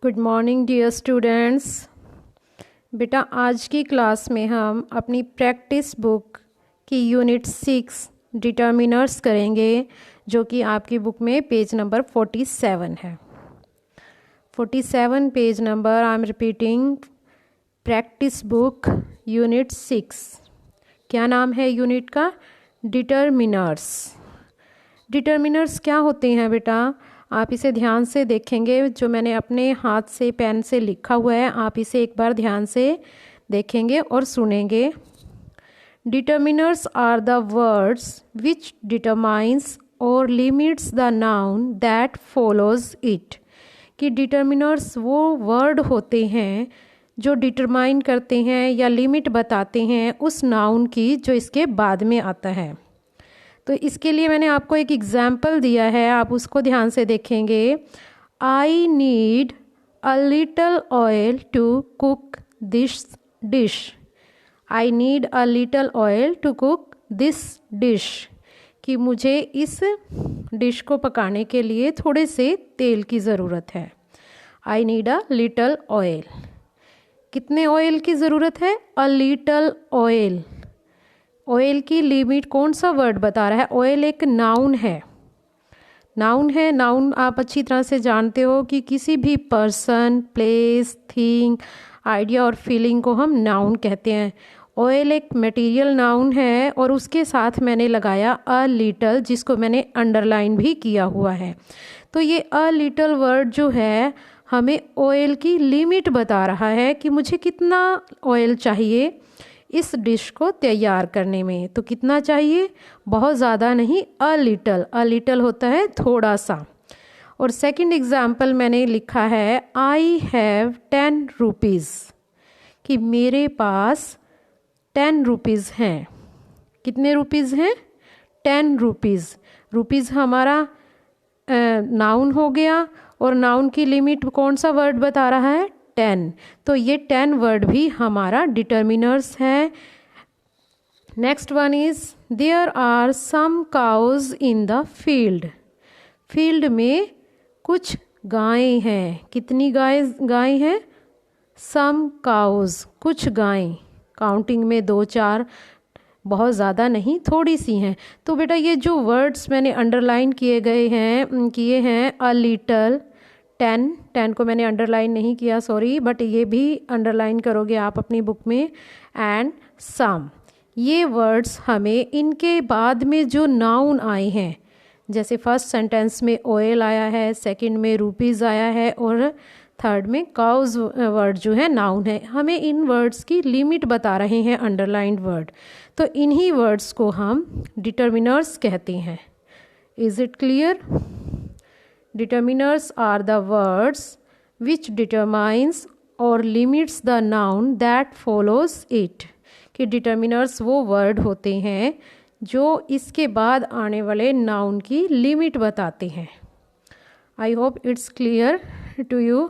Good morning dear students. बेटा आज की क्लास में हम अपनी प्रैक्टिस बुक की यूनिट 6 डिटर्मिनर्स करेंगे, जो कि आपकी बुक में पेज नंबर 47 है। 47 page number. I am repeating, practice book unit 6। क्या नाम है यूनिट का? डिटर्मिनर्स। डिटर्मिनर्स क्या होते हैं बेटा? आप इसे ध्यान से देखेंगे। जो मैंने अपने हाथ से पेन से लिखा हुआ है, आप इसे एक बार ध्यान से देखेंगे और सुनेंगे। Determiners are the words which determines और limits the noun that follows it. कि डिटर्मिनर्स वो वर्ड होते हैं जो डिटरमाइन करते हैं या लिमिट बताते हैं उस नाउन की जो इसके बाद में आता है। तो इसके लिए मैंने आपको एक एग्जाम्पल दिया है, आप उसको ध्यान से देखेंगे। I need a little oil to cook this dish. I need a little oil to cook this dish. कि मुझे इस डिश को पकाने के लिए थोड़े से तेल की ज़रूरत है। आई नीड अ लिटल ऑयल। कितने ऑयल की ज़रूरत है? अ लिटल ऑयल। ऑयल की लिमिट कौन सा वर्ड बता रहा है? ऑयल एक नाउन है। नाउन है। नाउन आप अच्छी तरह से जानते हो कि किसी भी पर्सन, प्लेस, थिंग, आइडिया और फीलिंग को हम नाउन कहते हैं। ऑयल एक मटेरियल नाउन है और उसके साथ मैंने लगाया अ लिटल, जिसको मैंने अंडरलाइन भी किया हुआ है। तो ये अ लिटल वर्ड जो है हमें ऑयल की लिमिट बता रहा है कि मुझे कितना ऑयल चाहिए इस डिश को तैयार करने में। तो कितना चाहिए? बहुत ज़्यादा नहीं, अ लिटल। अ लिटल होता है थोड़ा सा। और सेकंड एग्जाम्पल मैंने लिखा है आई हैव 10 रुपीज़। कि मेरे पास 10 रुपीज़ हैं। कितने रुपीज़ हैं? 10 रुपीज़। रुपीज़ हमारा नाउन हो गया और नाउन की लिमिट कौन सा वर्ड बता रहा है? 10। तो ये 10 वर्ड भी हमारा डिटर्मिनर्स है। Next one is there are some cows in the field. Field में कुछ गायें हैं। कितनी गाय हैं? सम काउज, कुछ गायें। काउंटिंग में 2-4, बहुत ज़्यादा नहीं, थोड़ी सी हैं। तो बेटा ये जो वर्ड्स मैंने अंडरलाइन किए हैं अ लिटल, 10 को मैंने अंडरलाइन नहीं किया, सॉरी, बट ये भी अंडरलाइन करोगे आप अपनी बुक में। एंड सम, ये वर्ड्स हमें इनके बाद में जो नाउन आए हैं, जैसे फर्स्ट सेंटेंस में ऑयल आया है, सेकंड में रुपीज़ आया है और थर्ड में काउज वर्ड जो है नाउन है, हमें इन वर्ड्स की लिमिट बता रहे हैं अंडरलाइंड वर्ड। तो इन्हीं वर्ड्स को हम डिटर्मिनर्स कहते हैं। Is it clear? Determiners are the words which determines और limits the noun that follows it. कि डिटर्मिनर्स वो वर्ड होते हैं जो इसके बाद आने वाले नाउन की लिमिट बताते हैं। I hope it's clear to you.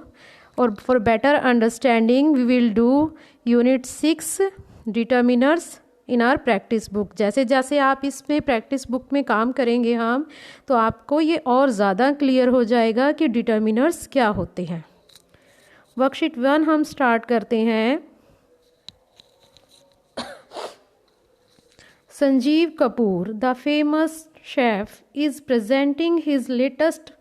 और for better understanding we will do unit 6 determiners in our practice book. जैसे जैसे आप इसमें प्रैक्टिस बुक में काम करेंगे हम, तो आपको ये और ज़्यादा क्लियर हो जाएगा कि डिटर्मिनर्स क्या होते हैं। वर्कशीट 1 हम स्टार्ट करते हैं। Sanjeev Kapoor, the famous chef, is presenting his latest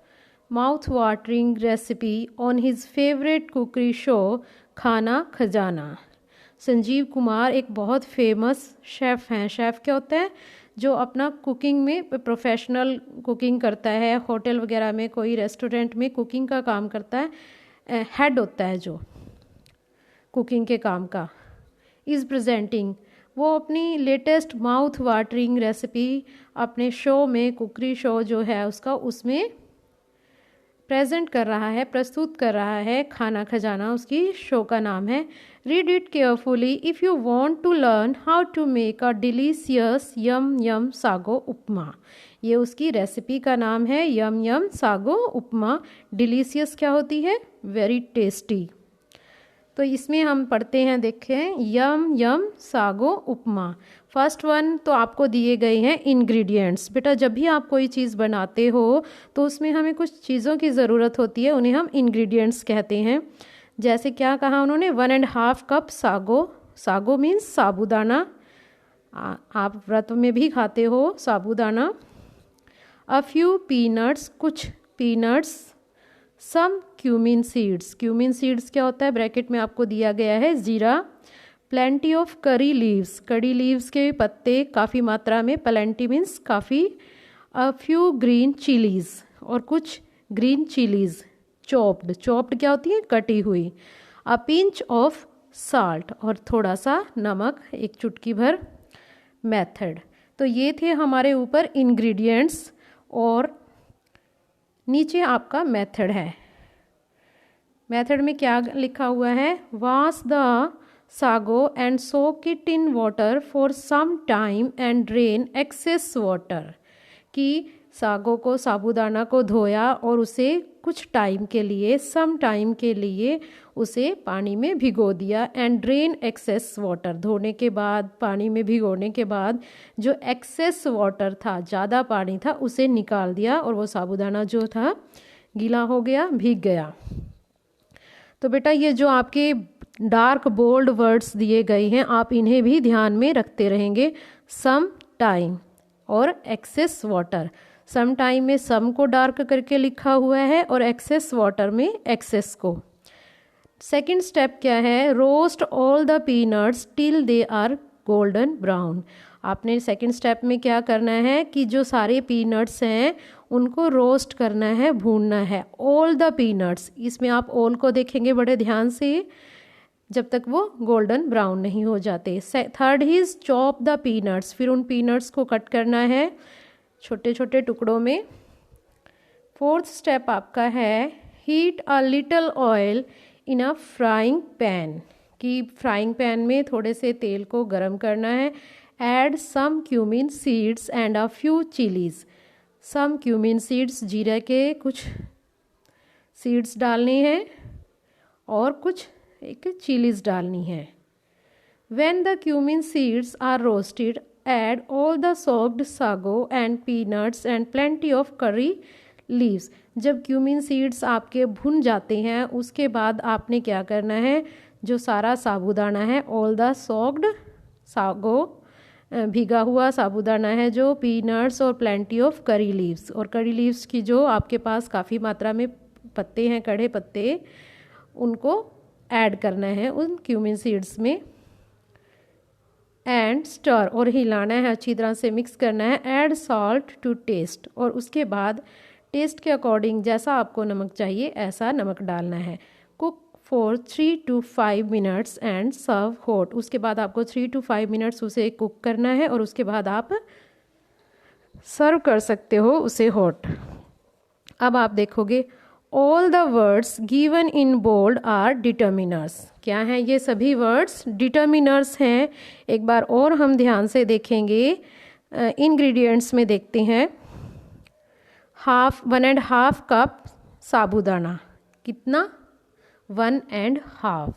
mouth-watering recipe on his favourite cookery show खाना खजाना। संजीव कुमार एक बहुत फेमस शेफ़ हैं। शेफ़ क्या होता है? जो अपना कुकिंग में प्रोफेशनल कुकिंग करता है, होटल वगैरह में, कोई रेस्टोरेंट में कुकिंग का काम करता है, हेड होता है जो कुकिंग के काम का। इज़ प्रेजेंटिंग, वो अपनी लेटेस्ट माउथ वाटरिंग रेसिपी अपने शो में, कुकरी शो जो है उसका, उसमें प्रेजेंट कर रहा है, प्रस्तुत कर रहा है। खाना खजाना उसकी शो का नाम है। Read it carefully if you want to learn how to make a delicious yum yum sago upma. ये उसकी रेसिपी का नाम है, यम यम सागो उपमा। डिलीशियस क्या होती है? Very tasty. तो इसमें हम पढ़ते हैं, देखें, यम यम सागो उपमा। फर्स्ट वन तो आपको दिए गए हैं इंग्रेडिएंट्स। बेटा जब भी आप कोई चीज़ बनाते हो तो उसमें हमें कुछ चीज़ों की ज़रूरत होती है, उन्हें हम इंग्रेडिएंट्स कहते हैं। जैसे क्या कहा उन्होंने, 1.5 कप सागो। सागो मीन्स साबूदाना, आप व्रत में भी खाते हो साबूदाना। अ फ्यू पीनट्स, कुछ पीनट्स। सम क्यूमिन सीड्स, क्यूमिन सीड्स क्या होता है, ब्रैकेट में आपको दिया गया है, जीरा। Plenty of curry leaves, curry leaves के पत्ते काफ़ी मात्रा में, प्लेंटी मीन्स काफ़ी। अ फ्यू ग्रीन चिलीज़, और कुछ ग्रीन चिलीज़। चॉप्ड, चॉप्ड क्या होती है, कटी हुई। अ पिंच ऑफ साल्ट, और थोड़ा सा नमक, एक चुटकी भर। मेथड, तो ये थे हमारे ऊपर इंग्रेडिएंट्स, और नीचे आपका मेथड है। मेथड में क्या लिखा हुआ है, wash the sago and soak it in water for some time and drain excess water, कि सागो को, साबूदाना को धोया और उसे कुछ टाइम के लिए, सम टाइम के लिए उसे पानी में भिगो दिया। एंड ड्रेन एक्सेस वाटर, धोने के बाद, पानी में भिगोने के बाद जो एक्सेस वाटर था, ज़्यादा पानी था, उसे निकाल दिया, और वो साबूदाना जो था गीला हो गया, भीग गया। तो बेटा ये जो आपके डार्क बोल्ड वर्ड्स दिए गए हैं, आप इन्हें भी ध्यान में रखते रहेंगे। सम टाइम और एक्सेस वाटर, सम टाइम में सम को डार्क करके लिखा हुआ है, और एक्सेस वाटर में एक्सेस को। सेकंड स्टेप क्या है, roast all the peanuts till they are golden brown. आपने सेकंड स्टेप में क्या करना है कि जो सारे पीनट्स हैं उनको रोस्ट करना है, भूनना है। ऑल द पीनट्स, इसमें आप ऑल को देखेंगे बड़े ध्यान से, जब तक वो गोल्डन ब्राउन नहीं हो जाते। Third is chop the peanuts, फिर उन पीनट्स को कट करना है छोटे छोटे टुकड़ों में। फोर्थ स्टेप आपका है heat a little oil in a frying pan, कि फ्राइंग पैन में थोड़े से तेल को गरम करना है। Add some cumin seeds and a few chilies, some cumin seeds, जीरे के कुछ सीड्स डालने हैं, और कुछ एक चिलीज डालनी है। When the cumin seeds are roasted, add all the soaked sago and peanuts and plenty of curry leaves. जब क्यूमिन सीड्स आपके भुन जाते हैं, उसके बाद आपने क्या करना है, जो सारा साबूदाना है, ऑल द सोक्ड सागो, भीगा हुआ साबूदाना है जो, पीनट्स, और प्लेंटी ऑफ करी लीव्स, और करी लीव्स की जो आपके पास काफ़ी मात्रा में पत्ते हैं, कड़े पत्ते, उनको ऐड करना है उन क्यूमिन सीड्स में। एंड स्टर, और हिलाना है, अच्छी तरह से मिक्स करना है। ऐड सॉल्ट टू टेस्ट, और उसके बाद टेस्ट के अकॉर्डिंग जैसा आपको नमक चाहिए ऐसा नमक डालना है। Cook for 3 to 5 minutes and serve hot, उसके बाद आपको 3 to 5 मिनट्स उसे कुक करना है, और उसके बाद आप सर्व कर सकते हो उसे हॉट। अब आप देखोगे all the words given in bold are determiners. क्या हैं ये सभी वर्ड्स, डिटर्मिनर्स हैं। एक बार और हम ध्यान से देखेंगे, इंग्रेडिएंट्स में देखते हैं। 1.5 कप साबूदाना, कितना, 1.5।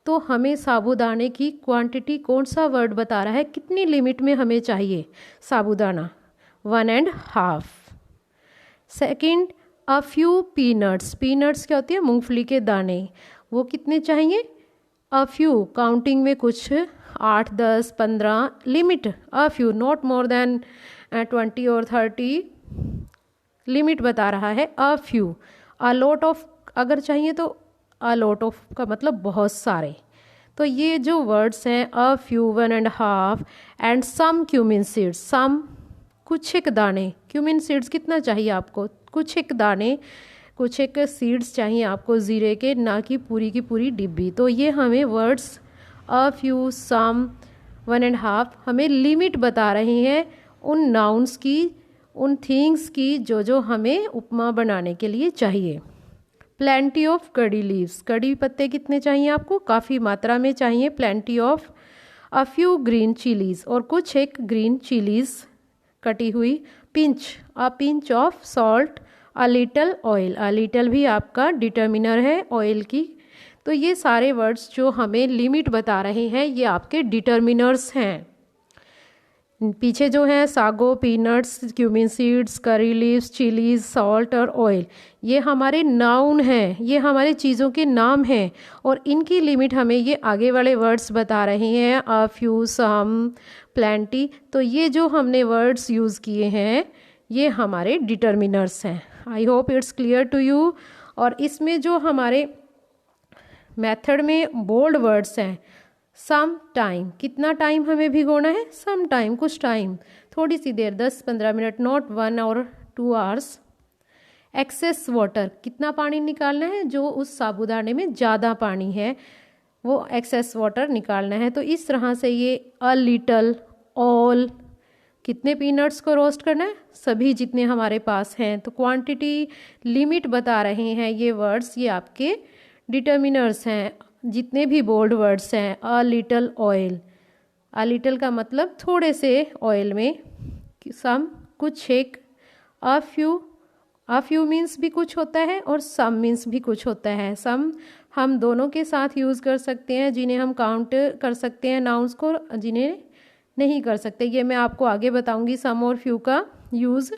तो हमें साबूदाने की क्वांटिटी कौन सा वर्ड बता रहा है, कितनी लिमिट में हमें चाहिए साबूदाना, 1.5। Second, a few peanuts, peanuts क्या होती है, मूंगफली के दाने, वो कितने चाहिए, अ फ्यू, काउंटिंग में कुछ, 8, 10, 15, limit a few, not more than 20 और 30, लिमिट बता रहा है a few. A lot of अगर चाहिए तो अ लॉट ऑफ का मतलब बहुत सारे। तो ये जो वर्ड्स हैं, a few, 1.5, and some cumin seeds, some कुछ एक दाने, क्यूमिन सीड्स कितना चाहिए आपको, कुछ एक दाने, कुछ एक सीड्स चाहिए आपको जीरे के, ना कि पूरी की पूरी डिब्बी। तो ये हमें वर्ड्स अ फ्यू, सम, 1.5 हमें लिमिट बता रही हैं उन नाउन्स की, उन थिंग्स की जो जो हमें उपमा बनाने के लिए चाहिए। प्लेंटी ऑफ कड़ी लीव्स, कड़ी पत्ते कितने चाहिए आपको, काफ़ी मात्रा में चाहिए। Plenty of a few green chillies, और कुछ एक ग्रीन चिलीज़ कटी हुई। Pinch, a pinch of salt, a little oil, a little भी आपका डिटर्मिनर है ऑयल की, तो ये सारे वर्ड्स जो हमें लिमिट बता रहे हैं ये आपके डिटर्मिनर्स हैं। पीछे जो है sago, peanuts, cumin seeds, curry leaves, chillies, salt और ऑयल, ये हमारे नाउन हैं, ये हमारे चीज़ों के नाम हैं और इनकी लिमिट हमें ये आगे वाले वर्ड्स बता रहे हैं, अ फ्यू, सम, प्लेंटी। तो ये जो हमने वर्ड्स यूज़ किए हैं ये हमारे डिटर्मिनर्स हैं। I hope it's clear to you. और इसमें जो हमारे मेथड में बोल्ड वर्ड्स हैं, सम टाइम, कितना टाइम हमें भिगोना है, सम टाइम, कुछ टाइम, थोड़ी सी देर, 10-15 मिनट, नॉट 1 और 2 आवर्स। एक्सेस वाटर, कितना पानी निकालना है, जो उस साबूदाने में ज़्यादा पानी है वो एक्सेस वाटर निकालना है। तो इस तरह से ये अ लिटल, ऑल, कितने पीनट्स को रोस्ट करना है, सभी जितने हमारे पास हैं। तो क्वांटिटी, लिमिट बता रहे हैं ये वर्ड्स, ये आपके डिटर्मिनर्स हैं। जितने भी बोल्ड वर्ड्स हैं, अ लिटल ऑयल, अ लिटल का मतलब थोड़े से ऑयल में, सम कुछ एक, अ फ्यू मीन्स भी कुछ होता है और सम मीन्स भी कुछ होता है। सम हम दोनों के साथ यूज़ कर सकते हैं, जिन्हें हम काउंट कर सकते हैं नाउन्स को, जिन्हें नहीं कर सकते। ये मैं आपको आगे बताऊंगी सम और फ्यू का यूज़।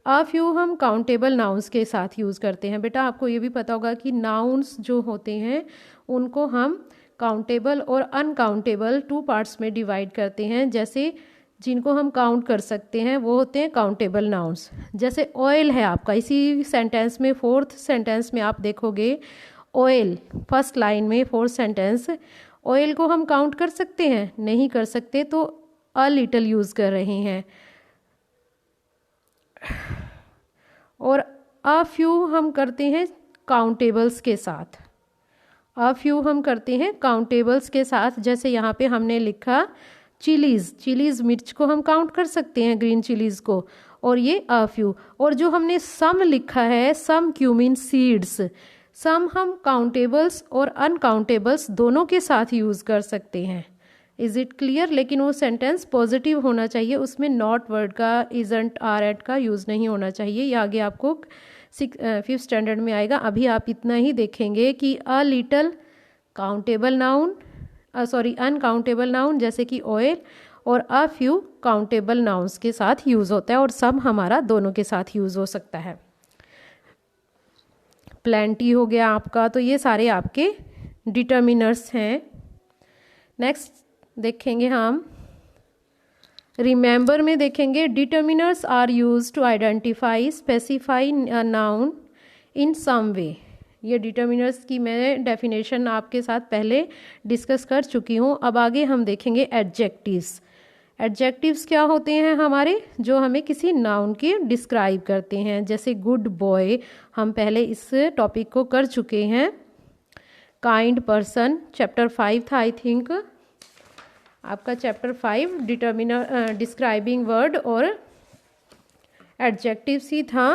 अ फ्यू हम काउंटेबल नाउन्स के साथ यूज़ करते हैं। बेटा आपको ये भी पता होगा कि नाउन्स जो होते हैं उनको हम काउंटेबल और अनकाउंटेबल 2 पार्ट्स में डिवाइड करते हैं। जैसे जिनको हम काउंट कर सकते हैं वो होते हैं काउंटेबल नाउन्स। जैसे ऑयल है आपका, इसी सेंटेंस में 4th सेंटेंस में आप देखोगे ऑयल, फर्स्ट लाइन में 4th सेंटेंस, ऑयल को हम काउंट कर सकते हैं, नहीं कर सकते, तो अ लिटल यूज़ कर रहे हैं। और अ फ्यू हम करते हैं काउंटेबल्स के साथ, अ फ्यू हम करते हैं काउंटेबल्स के साथ। जैसे यहाँ पे हमने लिखा चिलीज़, मिर्च को हम काउंट कर सकते हैं, ग्रीन चिलीज़ को, और ये अ फ्यू। और जो हमने सम लिखा है, सम क्यूमिन सीड्स, सम हम काउंटेबल्स और अनकाउंटेबल्स दोनों के साथ यूज़ कर सकते हैं। Is it clear? लेकिन वो सेंटेंस पॉजिटिव होना चाहिए, उसमें नॉट वर्ड का, इजंट, आर एट का यूज़ नहीं होना चाहिए। ये आगे आपको 5th स्टैंडर्ड में आएगा। अभी आप इतना ही देखेंगे कि a little countable noun, uncountable noun जैसे कि ऑयल, और अ फ्यू काउंटेबल नाउन्स के साथ यूज़ होता है, और सम हमारा दोनों के साथ यूज़ हो सकता है। प्लेंटी हो गया आपका। तो ये सारे आपके डिटर्मिनर्स हैं। नेक्स्ट देखेंगे हम रिमेंबर में, देखेंगे determiners are used to identify, specify noun in some way. ये डिटर्मिनर्स की मैं डेफिनेशन आपके साथ पहले डिस्कस कर चुकी हूँ। अब आगे हम देखेंगे एडजेक्टिव्स। एडजेक्टिव्स क्या होते हैं हमारे, जो हमें किसी नाउन के डिस्क्राइब करते हैं। जैसे गुड बॉय, हम पहले इस टॉपिक को कर चुके हैं। काइंड पर्सन, चैप्टर 5 था आई थिंक आपका, चैप्टर 5 डिटर्मिनर, डिस्क्राइबिंग वर्ड और एडजेक्टिव्स ही था।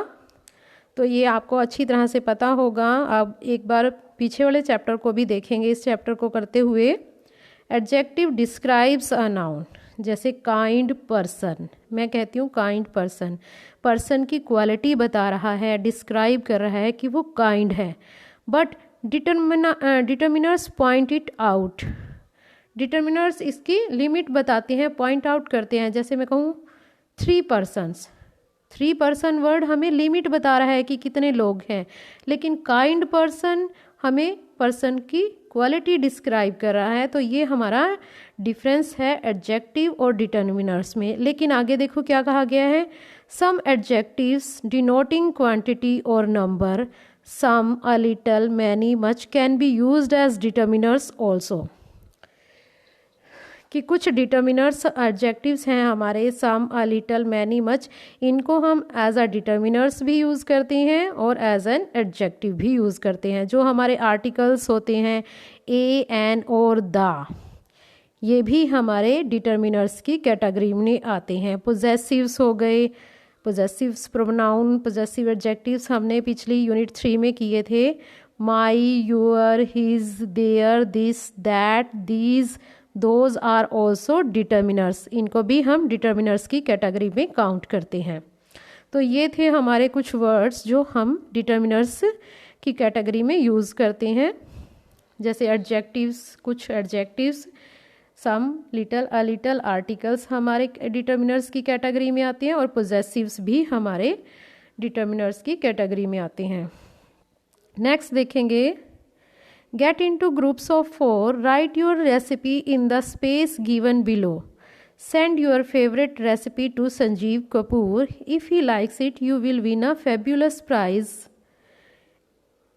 तो ये आपको अच्छी तरह से पता होगा। अब एक बार पीछे वाले चैप्टर को भी देखेंगे, इस चैप्टर को करते हुए। एडजेक्टिव डिस्क्राइब्स अ नाउन, जैसे काइंड पर्सन, मैं कहती हूँ काइंड पर्सन, पर्सन की क्वालिटी बता रहा है, डिस्क्राइब कर रहा है कि वो काइंड है। But determiners point it out, determiners इसकी लिमिट बताते हैं, पॉइंट आउट करते हैं। जैसे मैं कहूँ 3 पर्सन्स, 3 पर्सन वर्ड हमें लिमिट बता रहा है कि कितने लोग हैं, लेकिन काइंड पर्सन हमें पर्सन की क्वालिटी डिस्क्राइब कर रहा है। तो ये हमारा डिफरेंस है एडजेक्टिव और डिटर्मिनर्स में। लेकिन आगे देखो क्या कहा गया है, सम एडजेक्टिव्स डिनोटिंग क्वांटिटी और number, some, a little, many, much can be used as determiners also. कि कुछ डिटर्मिनर्स एडजेक्टिव्स हैं हमारे, some, a little, many, much, इनको हम एज अ डिटर्मिनर्स भी यूज़ करते हैं और एज एन एडजेक्टिव भी यूज़ करते हैं। जो हमारे आर्टिकल्स होते हैं ए, एन और द, ये भी हमारे डिटर्मिनर्स की कैटेगरी में आते हैं। पोजेसिव्स हो गए, पोजेसिव्स प्रोनाउन, पोजेसिव एडजेक्टिव्स हमने पिछली यूनिट 3 में किए थे। My, your, his, their, this, that, these, those are also determiners, इनको भी हम डिटर्मिनर्स की कैटेगरी में काउंट करते हैं। तो ये थे हमारे कुछ वर्ड्स जो हम डिटर्मिनर्स की कैटेगरी में यूज़ करते हैं। जैसे एडजेक्टिव्स, कुछ adjectives, some, little, a little, articles हमारे डिटर्मिनर्स की कैटेगरी में आते हैं और पोजेसिव्स भी हमारे डिटर्मिनर्स की कैटेगरी में आते हैं। नेक्स्ट देखेंगे, get into groups of 4, right your recipe in the space given below, send your favorite recipe to Sanjeev Kapoor. If he likes it, you will win a fabulous prize.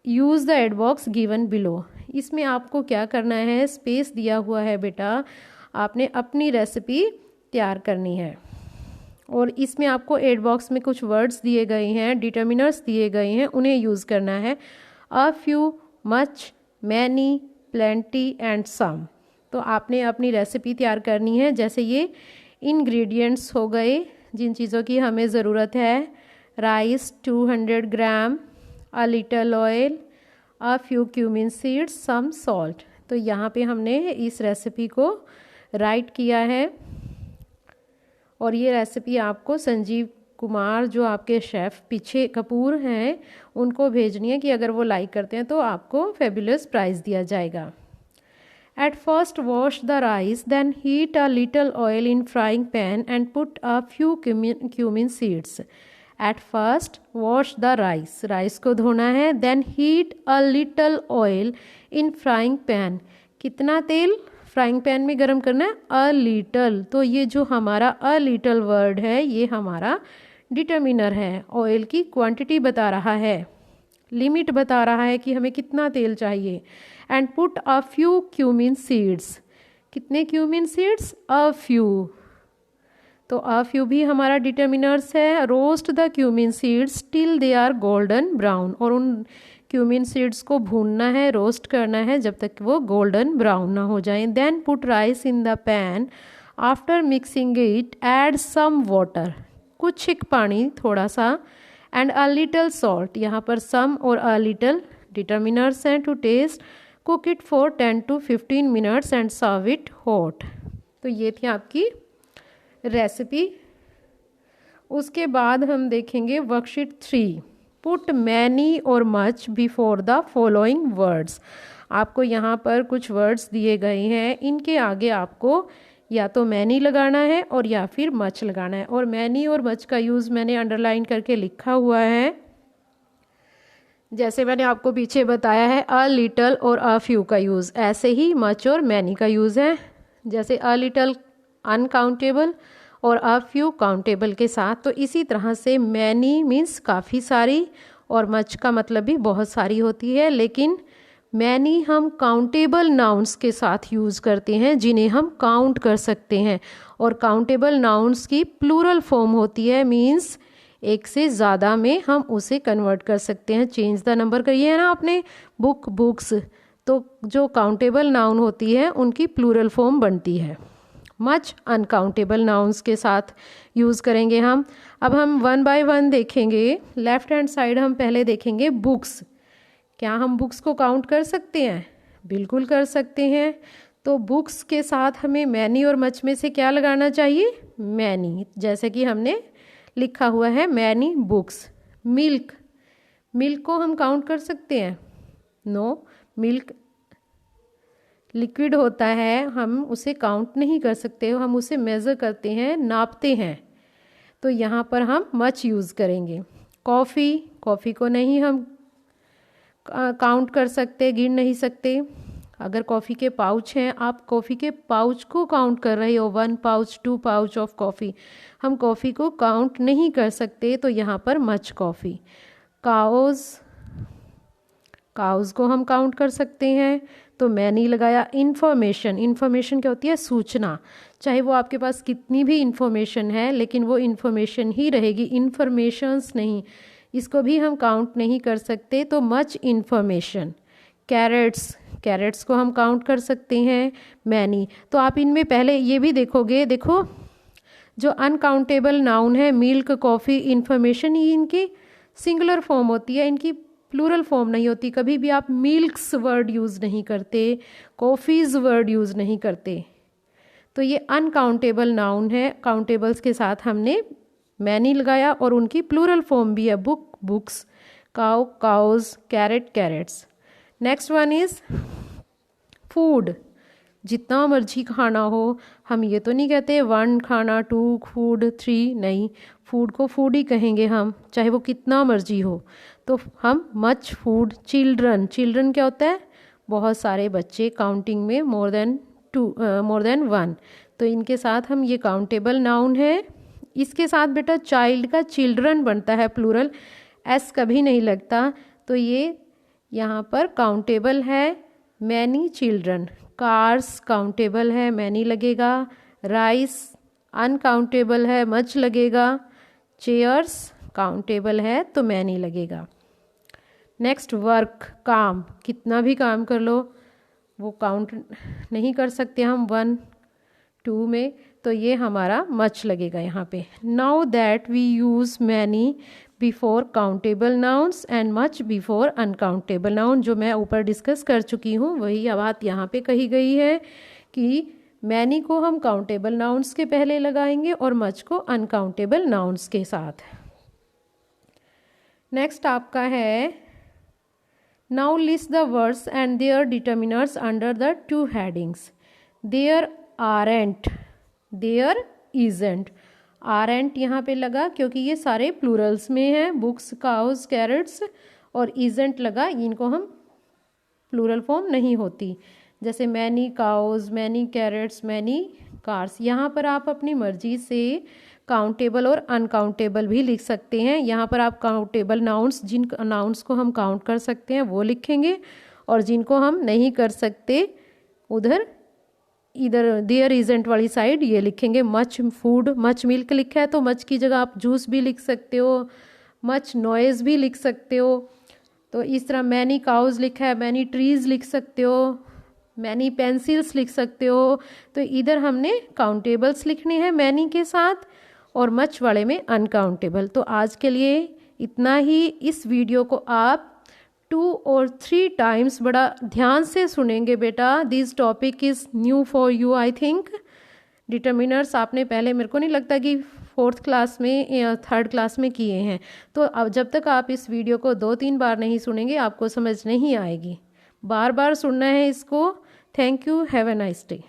Use the ad box given below. इसमें आपको क्या करना है, space दिया हुआ है बेटा, आपने अपनी रेसिपी तैयार करनी है और इसमें आपको एड बॉक्स में कुछ वर्ड्स दिए गए हैं, डिटर्मिनर्स दिए गए हैं, उन्हें यूज़ करना है। A few, much, many, plenty and some. तो आपने अपनी रेसिपी तैयार करनी है। जैसे ये इंग्रेडिएंट्स हो गए जिन चीज़ों की हमें ज़रूरत है, rice 200 gram, a little oil, a few cumin seeds, some salt. तो यहाँ पे हमने इस रेसिपी को राइट किया है और ये रेसिपी आपको संजीव कुमार, जो आपके शेफ़ पीछे कपूर हैं, उनको भेजनी है कि अगर वो लाइक करते हैं तो आपको फेबुलस प्राइज़ दिया जाएगा। At first wash the rice, then heat a little oil in frying pan and put a few cumin seeds. At first wash the rice, rice को धोना है, then heat a little oil in frying pan. कितना तेल frying pan में गर्म करना है? a little। तो ये जो हमारा a little वर्ड है ये हमारा डिटर्मिनर है, ऑयल की क्वांटिटी बता रहा है, लिमिट बता रहा है कि हमें कितना तेल चाहिए। And put a few cumin seeds, कितने क्यूमिन सीड्स? A few. तो अ फ्यू भी हमारा डिटर्मिनर्स है। Roast the cumin seeds till they are golden brown, और उन क्यूमिन सीड्स को भूनना है, रोस्ट करना है जब तक वो गोल्डन ब्राउन ना हो जाए। Then put rice in the pan, after mixing it add some water, कुछ एक पानी थोड़ा सा, एंड अ लिटल सॉल्ट, यहाँ पर सम और अ लिटल डिटर्मिनर्स हैं। To taste, cook it for 10 to 15 minutes and serve it hot. तो ये थी आपकी रेसिपी। उसके बाद हम देखेंगे वर्कशीट 3, पुट मैनी और much before the following words. आपको यहाँ पर कुछ वर्ड्स दिए गए हैं, इनके आगे आपको या तो मैनी लगाना है और या फिर मच लगाना है, और मैनी और मच का यूज़ मैंने अंडरलाइन करके लिखा हुआ है। जैसे मैंने आपको पीछे बताया है अ लिटल और अ फ्यू का यूज़, ऐसे ही मच और मैनी का यूज़ है। जैसे अ लिटल अनकाउंटेबल और अ फ्यू काउंटेबल के साथ, तो इसी तरह से मैनी मीन्स काफ़ी सारी और मच का मतलब भी बहुत सारी होती है, लेकिन मैनी हम काउंटेबल नाउन्स के साथ यूज़ करते हैं जिन्हें हम काउंट कर सकते हैं, और काउंटेबल नाउन्स की प्लूरल फॉर्म होती है, मीन्स एक से ज़्यादा में हम उसे कन्वर्ट कर सकते हैं। चेंज द नंबर करिए है ना आपने, बुक, बुक्स, तो जो काउंटेबल नाउन होती है उनकी प्लूरल फॉर्म बनती है। मच अनकाउंटेबल नाउन्स के साथ यूज़ करेंगे हम। अब हम वन बाय वन देखेंगे। लेफ्ट हैंड साइड हम पहले देखेंगे बुक्स। क्या हम बुक्स को काउंट कर सकते हैं? बिल्कुल कर सकते हैं। तो बुक्स के साथ हमें मैनी और मच में से क्या लगाना चाहिए? मैनी, जैसे कि हमने लिखा हुआ है मैनी बुक्स। मिल्क, मिल्क को हम काउंट कर सकते हैं? नो, मिल्क लिक्विड होता है, हम उसे काउंट नहीं कर सकते, हम उसे मेज़र करते हैं, नापते हैं, तो यहाँ पर हम मच यूज़ करेंगे। कॉफ़ी, कॉफ़ी को नहीं हम काउंट कर सकते, गिन नहीं सकते। अगर कॉफ़ी के पाउच हैं, आप कॉफ़ी के पाउच को काउंट कर रहे हो, 1 पाउच 2 पाउच ऑफ कॉफ़ी, हम कॉफ़ी को काउंट नहीं कर सकते, तो यहाँ पर मच कॉफ़ी। काउज़, काउज़ को हम काउंट कर सकते हैं, तो मैंने लगाया। इन्फॉर्मेशन, इन्फॉर्मेशन क्या होती है? सूचना। चाहे वो आपके पास कितनी भी इन्फॉर्मेशन है, लेकिन वो इन्फॉर्मेशन ही रहेगी, इन्फॉर्मेशंस नहीं, इसको भी हम काउंट नहीं कर सकते, तो मच इन्फॉर्मेशन। कैरेट्स, कैरेट्स को हम काउंट कर सकते हैं, मैनी। तो आप इनमें पहले ये भी देखोगे, देखो जो अनकाउंटेबल नाउन है, मिल्क, कॉफ़ी, इन्फॉर्मेशन, ये इनकी सिंगुलर फॉर्म होती है, इनकी प्लूरल फॉर्म नहीं होती। कभी भी आप मिल्क्स वर्ड यूज़ नहीं करते, कॉफ़ीज़ वर्ड यूज़ नहीं करते, तो ये अनकाउंटेबल नाउन है। काउंटेबल्स के साथ हमने मैनी लगाया, और उनकी प्लूरल फॉर्म भी है, book, books, cow, cows, carrot, carrots. Next one is food, जितना मर्जी खाना हो। हम ये तो नहीं कहते 1 खाना, 2 फूड, 3 नहीं, फूड को फूड ही कहेंगे हम, चाहे वो कितना मर्जी हो। तो हम मच फूड। चिल्ड्रन, चिल्ड्रन क्या होता है? बहुत सारे बच्चे, काउंटिंग में मोर देन 1। तो इनके साथ हम, ये काउंटेबल नाउन है। इसके साथ बेटा चाइल्ड का चिल्ड्रन बनता है प्लूरल, एस कभी नहीं लगता, तो ये यहाँ पर काउंटेबल है मैनी चिल्ड्रन। कार्स काउंटेबल है, मैनी लगेगा। राइस अनकाउंटेबल है, मच लगेगा। चेयर्स काउंटेबल है तो मैनी लगेगा। नेक्स्ट वर्क, काम, कितना भी काम कर लो वो काउंट नहीं कर सकते हम 1 2 में, तो ये हमारा मच लगेगा यहाँ पे। Now that we use many before countable nouns and much before uncountable noun, जो मैं ऊपर डिस्कस कर चुकी हूँ वही बात यहाँ पे कही गई है कि मैनी को हम काउंटेबल नाउन्स के पहले लगाएंगे और मच को अनकाउंटेबल नाउन्स के साथ। नेक्स्ट आपका है, now list the words and their determiners under the 2 headings. There aren't, there isn't. Aren't यहाँ पे लगा क्योंकि ये सारे प्लूरल्स में हैं, बुक्स, काउज, कैरेट्स, और इजेंट लगा, इनको हम प्लूरल फॉर्म नहीं होती, जैसे many cows, many carrots, many cars. यहाँ पर आप अपनी मर्जी से काउंटेबल और अनकाउंटेबल भी लिख सकते हैं। यहाँ पर आप काउंटेबल नाउन्स, जिन नाउन्स को हम काउंट कर सकते हैं वो लिखेंगे, और जिनको हम नहीं कर सकते उधर इधर देयर इजेंट वाली साइड ये लिखेंगे। मच फूड, मच मिल्क लिखा है तो मच की जगह आप जूस भी लिख सकते हो, मच नॉइज़ भी लिख सकते हो। तो इस तरह मैनी काउज लिखा है, मैनी ट्रीज़ लिख सकते हो, मैनी पेंसिल्स लिख सकते हो। तो इधर हमने काउंटेबल्स लिखने हैं मैनी के साथ, और मच वाले में अनकाउंटेबल। तो आज के लिए इतना ही। इस वीडियो को आप 2 और 3 टाइम्स बड़ा ध्यान से सुनेंगे बेटा। This topic is new for you I think. Determiners आपने पहले, मेरे को नहीं लगता कि 4th क्लास में या 3rd क्लास में किए हैं। तो अब जब तक आप इस वीडियो को 2-3 बार नहीं सुनेंगे आपको समझ नहीं आएगी, बार बार सुनना है इसको। Thank you, have a nice day.